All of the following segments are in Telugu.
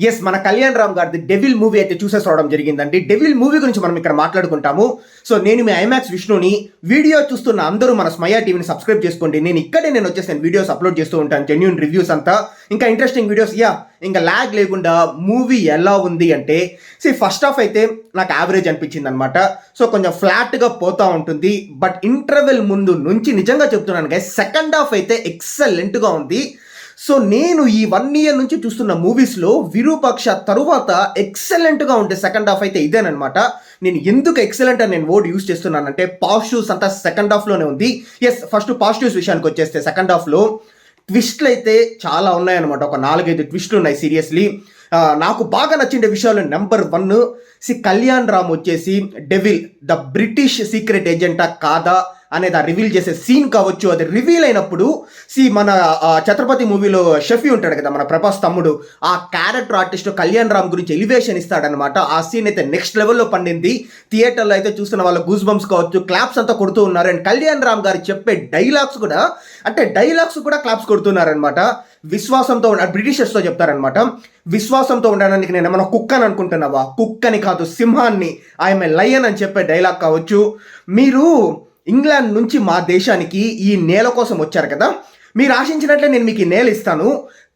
ఎస్, మన కళ్యాణ్ రామ్ గారిది డెవిల్ మూవీ అయితే చూసేసి రావడం జరిగిందండి. డెవిల్ మూవీ గురించి మనం ఇక్కడ మాట్లాడుకుంటాము. సో నేను మీ ఐమాక్స్ విష్ణుని. వీడియో చూస్తున్న అందరూ మన స్మయా టీవీని సబ్స్క్రైబ్ చేసుకోండి. నేను వచ్చేసి వీడియోస్ అప్లోడ్ చేస్తూ ఉంటాను, జెన్యూన్ రివ్యూస్ అంతా, ఇంకా ఇంట్రెస్టింగ్ వీడియోస్. ఇంకా ల్యాగ్ లేకుండా మూవీ ఎలా ఉంది అంటే, ఫస్ట్ హాఫ్ అయితే నాకు యావరేజ్ అనిపించింది అనమాట. సో కొంచెం ఫ్లాట్గా పోతూ ఉంటుంది. బట్ ఇంటర్వెల్ ముందు నుంచి నిజంగా చెప్తున్నాను గైస్, సెకండ్ హాఫ్ అయితే ఎక్సలెంట్గా ఉంది. సో నేను ఈ 1 year నుంచి చూస్తున్న మూవీస్లో విరూపాక్ష తరువాత ఎక్సలెంట్గా ఉండే సెకండ్ హాఫ్ అయితే ఇదేనమాట. నేను ఎందుకు ఎక్సలెంట్ అని నేను వర్డ్ యూజ్ చేస్తున్నానంటే, పాజిటివ్స్ అంతా సెకండ్ హాఫ్లోనే ఉంది. ఎస్, ఫస్ట్ పాజిటివ్స్ విషయానికి వచ్చేస్తే సెకండ్ హాఫ్లో ట్విస్ట్లు అయితే చాలా ఉన్నాయన్నమాట. ఒక 4-5 ట్విస్ట్లు ఉన్నాయి సీరియస్లీ. నాకు బాగా నచ్చిన విషయాలు నెంబర్ 1, కళ్యాణ్ రామ్ వచ్చేసి డెవిల్ ద బ్రిటిష్ సీక్రెట్ ఏజెంటా కాదా అనేది ఆ రివీల్ చేసే సీన్ కావచ్చు. అది రివీల్ అయినప్పుడు మన ఛత్రపతి మూవీలో షఫీ ఉంటాడు కదా, మన ప్రభాస్ తమ్ముడు, ఆ క్యారెక్టర్ ఆర్టిస్ట్ కళ్యాణ్ రామ్ గురించి ఎలివేషన్ ఇస్తాడనమాట. ఆ సీన్ అయితే నెక్స్ట్ లెవెల్లో పండింది. థియేటర్లో అయితే చూస్తున్న వాళ్ళ గూస్ బంప్స్ కావచ్చు, క్లాప్స్ అంతా కొడుతూ ఉన్నారు. అండ్ కళ్యాణ్ రామ్ గారు చెప్పే డైలాగ్స్ కూడా క్లాప్స్ కొడుతున్నారనమాట. విశ్వాసంతో బ్రిటిషర్స్తో చెప్తారనమాట, విశ్వాసంతో ఉండడానికి నేను ఏమన్నా కుక్కని అనుకుంటున్నావా? కుక్కని కాదు, సింహాన్ని, ఐఎమ్ ఏ లయన్ అని చెప్పే డైలాగ్ కావచ్చు. మీరు ఇంగ్లాండ్ నుంచి మా దేశానికి ఈ నేల కోసం వచ్చారు కదా, మీరు ఆశించినట్లే నేను మీకు ఈ నేల ఇస్తాను,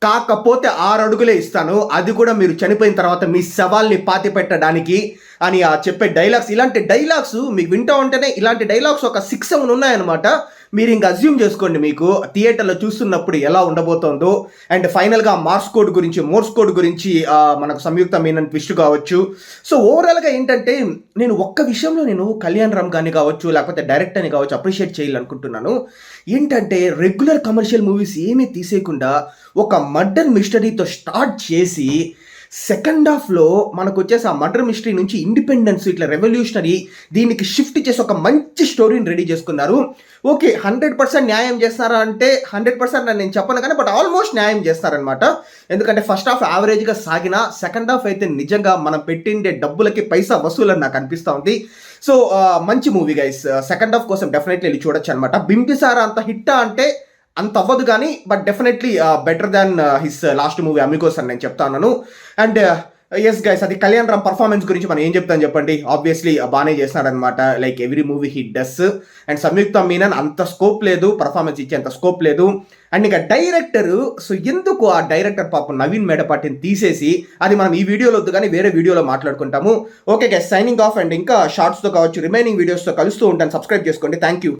కాకపోతే 6 అడుగులే ఇస్తాను, అది కూడా మీరు చనిపోయిన తర్వాత మీ శవాల్ని పాతి పెట్టడానికి అని చెప్పే డైలాగ్స్. ఇలాంటి డైలాగ్స్ మీకు వింటూ ఉంటేనే ఇలాంటి డైలాగ్స్ ఒక 6-7 ఉన్నాయన్నమాట. మీరు ఇంకా అజ్యూమ్ చేసుకోండి మీకు థియేటర్లో చూస్తున్నప్పుడు ఎలా ఉండబోతోందో. అండ్ ఫైనల్గా మోర్స్ కోడ్ గురించి మనకు సంయుక్త మీనన్ ట్విస్ట్ కావచ్చు. సో ఓవరాల్గా ఏంటంటే, నేను ఒక్క విషయంలో నేను కళ్యాణ్ రామ్ గారిని కావచ్చు, లేకపోతే డైరెక్టర్ని కావచ్చు అప్రిషియేట్ చేయాలనుకుంటున్నాను. ఏంటంటే, రెగ్యులర్ కమర్షియల్ మూవీస్ ఏమీ తీసేయకుండా ఒక మర్డర్ మిస్టరీతో స్టార్ట్ చేసి సెకండ్ హాఫ్లో మనకు వచ్చేసి ఆ మర్డర్ మిస్టరీ నుంచి ఇండిపెండెన్స్, ఇట్లా రెవల్యూషనరీ దీనికి షిఫ్ట్ చేసి ఒక మంచి స్టోరీని రెడీ చేసుకున్నారు. ఓకే, 100% న్యాయం చేస్తారా అంటే 100% నేను చెప్పను కానీ, బట్ ఆల్మోస్ట్ న్యాయం చేస్తారనమాట. ఎందుకంటే ఫస్ట్ హాఫ్ యావరేజ్గా సాగిన, సెకండ్ హాఫ్ అయితే నిజంగా మనం పెట్టిండే డబ్బులకి పైసా వసూలని నాకు అనిపిస్తూ ఉంది. సో మంచి మూవీ గైస్, సెకండ్ హాఫ్ కోసం డెఫినెట్లీ వెళ్ళి చూడొచ్చు అనమాట. బింబిసారా అంత హిట్టా అంటే అంత అవ్వదు కానీ, but definitely better than his last movie Amigos అని నేను చెప్తాను. అండ్ ఎస్ గైస్, అది కళ్యాణ్ రామ్ పర్ఫార్మెన్స్ గురించి మనం ఏం చెప్తాను చెప్పండి. ఆబ్వియస్లీ బాగానే చేస్తున్నాడనమాట, like every movie he does. And Samyuktha Menon అంత స్కోప్ లేదు, పర్ఫార్మెన్స్ ఇచ్చేంత స్కోప్ లేదు. అండ్ ఇంకా డైరెక్టర్, సో ఎందుకు ఆ డైరెక్టర్ పాపం నవీన్ మేడపాటిని తీసేసి, అది మనం ఈ వీడియోలో వద్దు కానీ వేరే వీడియోలో మాట్లాడుకుంటాము. Okay guys, signing off. And ఇంకా షార్ట్స్తో కావచ్చు, రిమైనింగ్ వీడియోస్తో కలుస్తూ ఉంటాను. సబ్స్క్రైబ్ చేసుకోండి. Thank you.